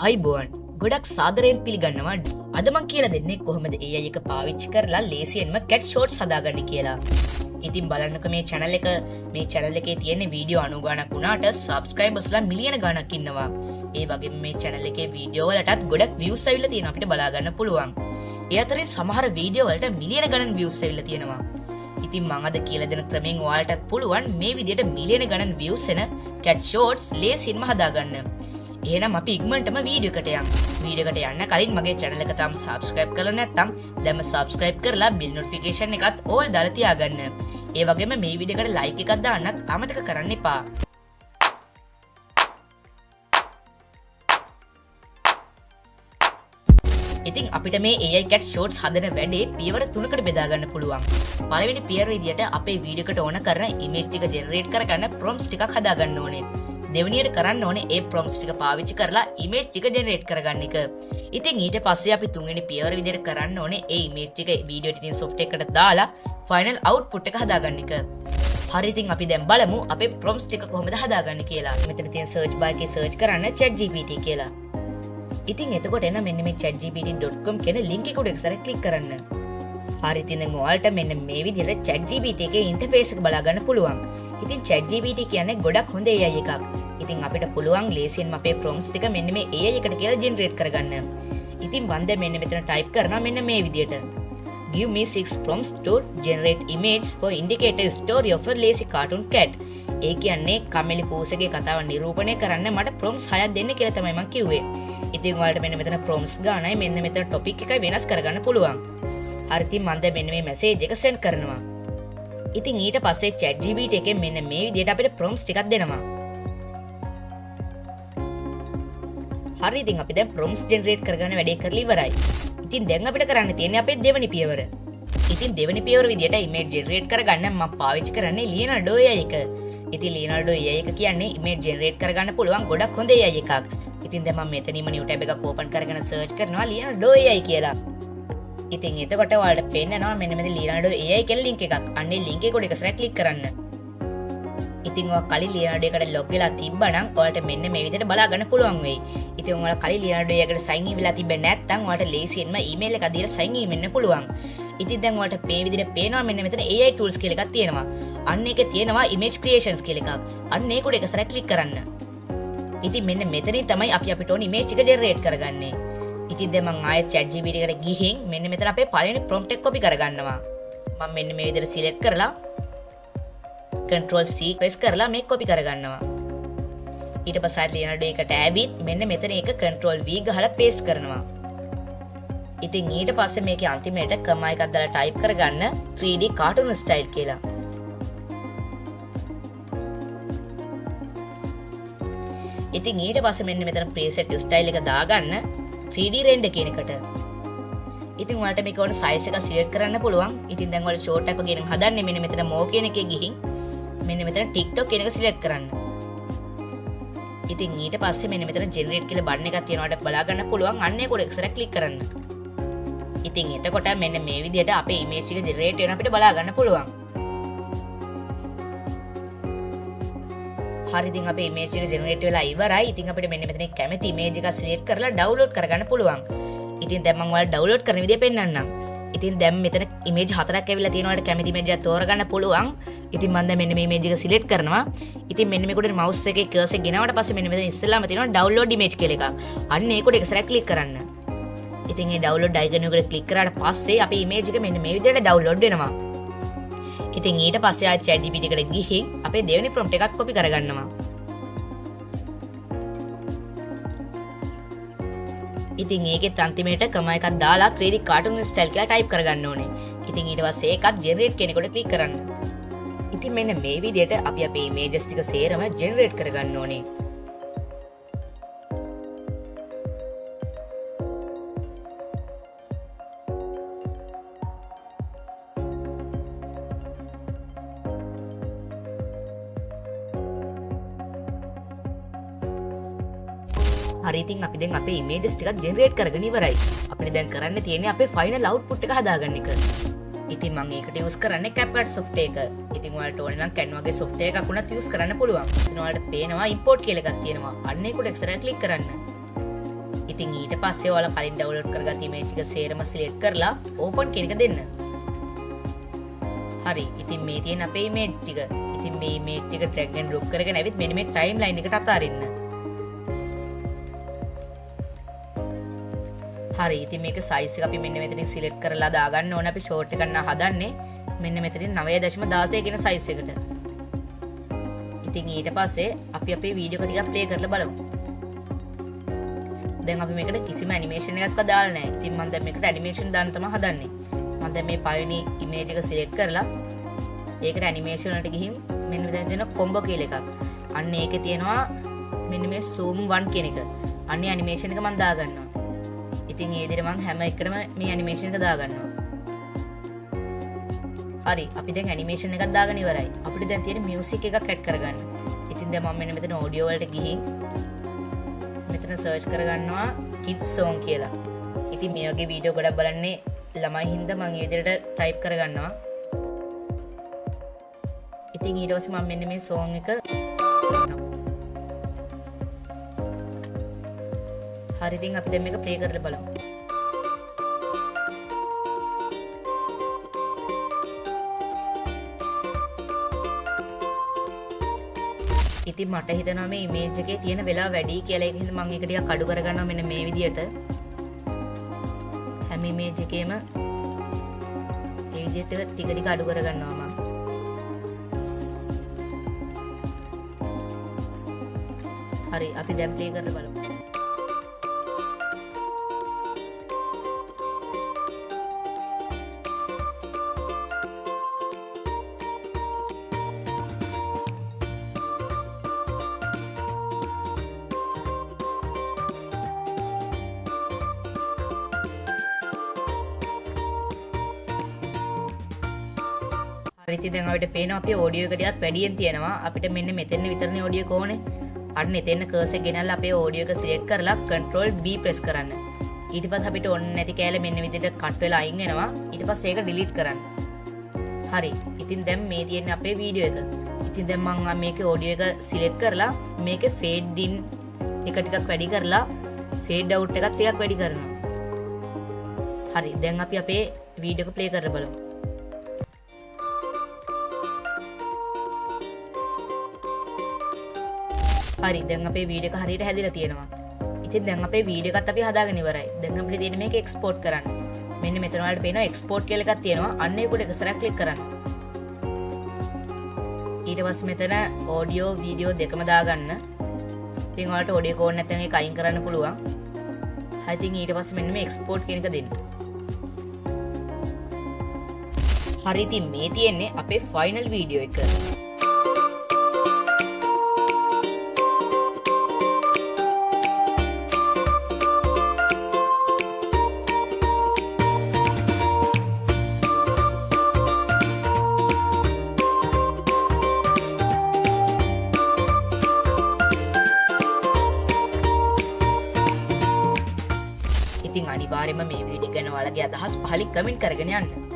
අයිබෝන් ගොඩක් සාදරයෙන් පිළිගන්නවා. අද මං කියලා දෙන්නේ කොහොමද AI එක පාවිච්චි කරලා ලේසියෙන්ම කැට් ෂෝට්ස් හදාගන්න කියලා. ඉතින් බලන්නක මේ channel එකේ තියෙන වීඩියෝ 90 ගණක් වුණාට subscribersලා මිලියන ගණක් ඉන්නවා. ඒ වගේම මේ channel එකේ වීඩියෝ වලටත් ගොඩක් views ඇවිල්ලා තියෙනවා අපිට බලා ගන්න පුළුවන්. ඒ අතරින් සමහර වීඩියෝ වලට මිලියන ගණන් views ඇවිල්ලා තියෙනවා. ඉතින් මං අද කියලා දෙන ක්‍රමෙන් ඔයාලටත් පුළුවන් මේ විදිහට මිලියන ගණන් views එන කැට් ෂෝට්ස් ලේසියෙන්ම හදාගන්න. එහෙනම් අපි ඉක්මනටම වීඩියෝ එකට යමු. වීඩියෝ එකට යන්න කලින් මගේ channel එක තාම subscribe කරලා නැත්නම් දැන්ම subscribe කරලා bell notification එකත් all දාලා තියාගන්න. ඒ වගේම මේ වීඩියෝ එකට like එකක් දාන්නත් අමතක කරන්න එපා. ඉතින් අපිට මේ AI cat shorts හදන වැඩේ පියවර 3කට බෙදා ගන්න පුළුවන්. පළවෙනි පියවර විදියට අපේ වීඩියෝ එකට ඕන කරන image ටික generate කරගන්න prompts ටිකක් හදා ගන්න ඕනේ. දෙවෙනියට කරන්න ඕනේ ඒ prompts ටික පාවිච්චි කරලා image ටික generate කරගන්න එක. ඉතින් ඊට පස්සේ අපි තුන්වෙනි පියවර විදියට කරන්න ඕනේ ඒ image ටික video editing software එකට දාලා final output එක හදාගන්න එක. හරි ඉතින් අපි දැන් බලමු අපේ prompts ටික කොහොමද හදාගන්නේ කියලා. මෙතන තියෙන search bar එකේ search කරන්න ChatGPT කියලා. ඉතින් එතකොට එන මෙන්න මේ chatgpt.com කියන link එක උඩ එකසර click කරන්න. හරි ඉතින් දැන් ඔයාලට මෙන්න මේ විදිහට ChatGPT එකේ interface එක බලා ගන්න පුළුවන්. ඉතින් ChatGPT කියන්නේ ගොඩක් හොඳ AI එකක්. ඉතින් අපිට පුළුවන් ලේසියෙන්ම අපේ prompts ටික මෙන්න මේ AI එකට කියලා generate කරගන්න. ඉතින් මම දැන් මෙන්න මෙතන type කරනවා මෙන්න මේ විදිහට. Give me 6 prompts to generate image for indicate a story of a lazy cartoon cat. ඒ කියන්නේ කමෙලි පූසගේ කතාව නිරූපණය කරන්න මට prompts 6ක් දෙන්න කියලා තමයි මම කිව්වේ. ඉතින් ඔයාලට මෙන්න මෙතන prompts ගානයි මෙන්න මෙතන topic එකයි වෙනස් කරගන්න පුළුවන්. හරි ඉතින් මම දැන් මෙන්න මේ message එක send කරනවා. ඉතින් ඊට පස්සේ ChatGPT එකෙන් මෙන්න මේ විදිහට අපිට prompts ටිකක් දෙනවා. හරි ඉතින් අපි දැන් prompts generate කරගන්න වැඩේ කරලා ඉවරයි. ඉතින් දැන් අපිට කරන්න තියෙන්නේ අපේ දෙවෙනි පියවර. ඉතින් දෙවෙනි පියවර විදිහට image generate කරගන්න මම පාවිච්චි කරන්නේ Leonardo AI එක. ඉතින් Leonardo AI එක කියන්නේ image generate කරගන්න පුළුවන් ගොඩක් හොඳ AI එකක්. ඉතින් දැන් මම මෙතනින්ම new tab එකක් open කරගෙන search කරනවා Leonardo AI කියලා. ඉතින් එතකොට ඔයාලට පේන්නනවා මෙන්න මෙතන Leonardo AI කියලා link එකක්. අන්නේ link එක උඩ එකසර click කරන්න. ඉතින් ඔයා කලින් Leonardo එකට log වෙලා තිබ්බනම් ඔයාලට මෙන්න මේ විදිහට බලා ගන්න පුළුවන් වෙයි. ඉතින් ඔයාලා කලින් Leonardo එකට sign in වෙලා තිබ්බේ නැත්නම් ඔයාලට ලේසියෙන්ම email එකක් දීලා sign in වෙන්න පුළුවන්. ඉතින් දැන් ඔයාලට මේ විදිහට පේනවා මෙන්න මෙතන AI tools කියලා එකක් තියෙනවා. අන්න ඒකේ තියෙනවා image creations කියලා එකක්. අන්න ඒක උඩ එකසර click කරන්න. ඉතින් මෙන්න මෙතනින් තමයි අපි අපිට ඕන image එක generate කරගන්නේ. ඉතින් දැන් මම ආයෙත් ChatGPT එකට ගිහින් මෙන්න මෙතන අපේ පළවෙනි prompt එක copy කරගන්නවා. මම මෙන්න මේ විදිහට select කරලා Control C press කරලා මේක copy කරගන්නවා. ඊට පස්සේ ආයෙත් Leonardo එකට ඇවිත් මෙන්න මෙතන ඒක Control V ගහලා paste කරනවා. ඉතින් ඊට පස්සේ මේකේ අන්තිමේට comma එකක් දාලා type කරගන්න 3D cartoon style කියලා. ඉතින් ඊට පස්සේ මෙන්න මෙතන preset style එක දාගන්න 3D render කියන එකට. ඉතින් ඔයාලට මේක ඕන size එක select කරන්න පුළුවන්. ඉතින් දැන් ඔයාලා short එකක් වගේ නම් හදන්නේ මෙන්න මෙතන more කියන එකේ ගිහින් මෙන්න මෙතන TikTok කියන එක select කරන්න. ඉතින් ඊට පස්සේ මෙන්න මෙතන generate කියලා button එකක් තියෙනවාට බලා ගන්න පුළුවන්. අන්න ඒක උඩ එකසර click කරන්න. ඉතින් එතකොට මෙන්න මේ විදිහට අපේ image එක generate වෙන අපිට බලා ගන්න පුළුවන්. හරි ඉතින් අපේ image එක generate වෙලා ඉවරයි. ඉතින් අපිට මෙන්න මෙතන කැමති image එක select කරලා download කරගන්න පුළුවන්. ඉතින් දැන් මම ඔයාලට download කරන විදිය පෙන්නන්නම්. ඉතින් දැන් මෙතන image 4ක් ඇවිල්ලා තියෙනවා. ඔයාලට කැමති image එකක් තෝරගන්න පුළුවන්. ඉතින් මම දැන් මෙන්න මේ image එක select කරනවා. ඉතින් මෙන්න මේක උඩ mouse එකේ cursor ගෙනාවට පස්සේ මෙන්න මෙතන ඉස්සෙල්ලාම තියෙනවා download image කියලා එකක්. අන්න ඒක උඩ එකසරක් click කරන්න. ඉතින් මේ download icon එකට click කරාට පස්සේ අපේ image එක මෙන්න මේ විදිහට download වෙනවා. ඉතින් ඊට පස්සේ ආ ChatGPT එකට ගිහින් අපේ දෙවෙනි prompt එකක් copy කරගන්නවා. ඉතින් ඒකෙත් අන්තිමේට comma එකක් දාලා 3D cartoon style කියලා type කරගන්න ඕනේ. ඉතින් ඊට පස්සේ ඒකත් generate කියන එකට click කරන්න. ඉතින් මෙන්න මේ විදිහට අපි අපේ images ටික සේරම generate කරගන්න ඕනේ. හරි ඉතින් අපි දැන් අපේ images ටිකක් generate කරගෙන ඉවරයි. අපිට දැන් කරන්න තියෙන්නේ අපේ final output එක හදාගන්න එක. ඉතින් මම ඒකට use කරන්නේ CapCut software එක. ඉතින් ඔයාලට ඕනේ නම් Canva වගේ software එකක් උනත් use කරන්න පුළුවන්. ඉතින් ඔයාලට පේනවා import කියලා එකක් තියෙනවා. අන්න ඒක උඩ එක්සරක් click කරන්න. ඉතින් ඊට පස්සේ ඔයාලා කලින් ඩවුන්ලෝඩ් කරගත්ත ඉමේජ් ටික සේරම සිලෙක්ට් කරලා ඕපන් කියන එක දෙන්න. හරි. ඉතින් මේ තියෙන අපේ ඉමේජ් ටික. ඉතින් මේ ඉමේජ් ටික ඩ්‍රැග් ඇන්ඩ් ඩ්‍රොප් කරගෙන ඇවිත් මෙන්න මේ ටයිම්ලයින් එකට අතාරින්න. හරි. ඉතින් මේක සයිස් එක අපි මෙන්න මෙතනින් සිලෙක්ට් කරලා දාගන්න ඕනේ. අපි ෂෝට් එක ගන්න හදන්නේ මෙන්න මෙතනින් 9.16 කියන සයිස් එකට. ඉතින් ඊට පස්සේ අපි අපේ වීඩියෝ එක ටිකක් ප්ලේ කරලා බලමු. දැන් අපි මේකට කිසිම ඇනිමේෂන් එකක් දාලා නැහැ. ඉතින් මම දැන් මේකට ඇනිමේෂන් දාන්න තමයි හදන්නේ. මම දැන් මේ පළවෙනි ඉමේජ් එක සිලෙක්ට් කරලා ඒකට ඇනිමේෂන් වලට ගිහින් මෙන්න මෙතන තියෙන කොම්බෝ කියලා එකක්. අන්න ඒකේ තියෙනවා මෙන්න මේ zoom 1 කියන එක. අන්නේ ඇනිමේෂන් එක මම දාගන්නවා. ඉතින් ඒ විදිහට මම හැම එකටම මේ ඇනිමේෂන් එක දාගන්නවා. හරි. අපි දැන් ඇනිමේෂන් එකක් දාගෙන ඉවරයි. අපිට දැන් තියෙන මියුසික් එකක් ඇඩ් කරගන්න. ඉතින් දැන් මම මෙන්න මෙතන ඔඩියෝ වලට ගිහින් මෙතන සර්ච් කරගන්නවා kids song කියලා. ඉතින් මේ වගේ වීඩියෝ ගොඩක් බලන්නේ ළමයි හින්දා මම මේ විදිහට ටයිප් කරගන්නවා. ඉතින් ඊට පස්සේ මම මෙන්න මේ song එක හරි. ඉතින් අපි දැන් මේක ප්ලේ කරලා බලමු. ඉතින් මට හිතෙනවා මේ ඉමේජ් එකේ තියෙන වෙලාව වැඩි කියලා. ඒක හින්දා මම ඒක ටිකක් අඩු කරගන්නවා මෙන්න මේ විදියට. හැම ඉමේජ් එකේම මේ විදියට ටික ටික අඩු කරගන්නවා මම. හරි. අපි දැන් ප්ලේ කරලා බලමු. හරි. දැන් අපිට පේනවා අපේ ඔඩියෝ එක ටිකක් වැඩියෙන් තියෙනවා. අපිට මෙන්න මෙතන විතරනේ ඔඩියෝ එක ඕනේ. අන්න එතන කර්සර් ගෙනල්ලා අපේ ඔඩියෝ එක සිලෙක්ට් කරලා Control B ප්‍රෙස් කරන්න. ඊට පස්සේ අපිට ඕන නැති කෑල්ල මෙන්න විදිහට කට් වෙලා අයින් වෙනවා. ඊට පස්සේ ඒක ඩිලීට් කරන්න. හරි. ඉතින් දැන් මේ තියෙන්නේ අපේ වීඩියෝ එක. ඉතින් දැන් මම මේකේ ඔඩියෝ එක සිලෙක්ට් කරලා මේකේ ෆේඩ් ඉන් එක ටිකක් වැඩි කරලා ෆේඩ් අවුට් එකත් ටිකක් වැඩි කරනවා. හරි. දැන් අපි අපේ වීඩියෝ එක ප්ලේ කරලා බලමු. හරි. දැන් අපේ වීඩියෝ එක හරියට හැදිලා තියෙනවා. ඉතින් දැන් අපේ වීඩියෝ එකත් අපි හදාගෙන ඉවරයි. දැන් අපිට තියෙන්නේ මේක එක්ස්පෝර්ට් කරන්න. මෙන්න මෙතන වලට පේනවා එක්ස්පෝර්ට් කියලා එකක් තියෙනවා. අන්න ඒක උඩ එක සැරයක් ක්ලික් කරන්න. ඊට පස්සේ මෙතන ඔඩියෝ වීඩියෝ දෙකම දාගන්න. ඉතින් ඔයාලට ඔඩියෝ එක ඕනේ නැත්නම් ඒක අයින් කරන්න පුළුවන්. හරි. ඉතින් ඊට පස්සේ මෙන්න මේ එක්ස්පෝර්ට් කියන එක දෙන්න. හරි. ඉතින් මේ තියෙන්නේ අපේ ෆයිනල් වීඩියෝ එක. ඉතින් අනිවාර්යයෙන්ම මේ වීඩියෝ ගැන ඔයාලගේ අදහස් පහලින් කමෙන්ට් කරගෙන යන්න.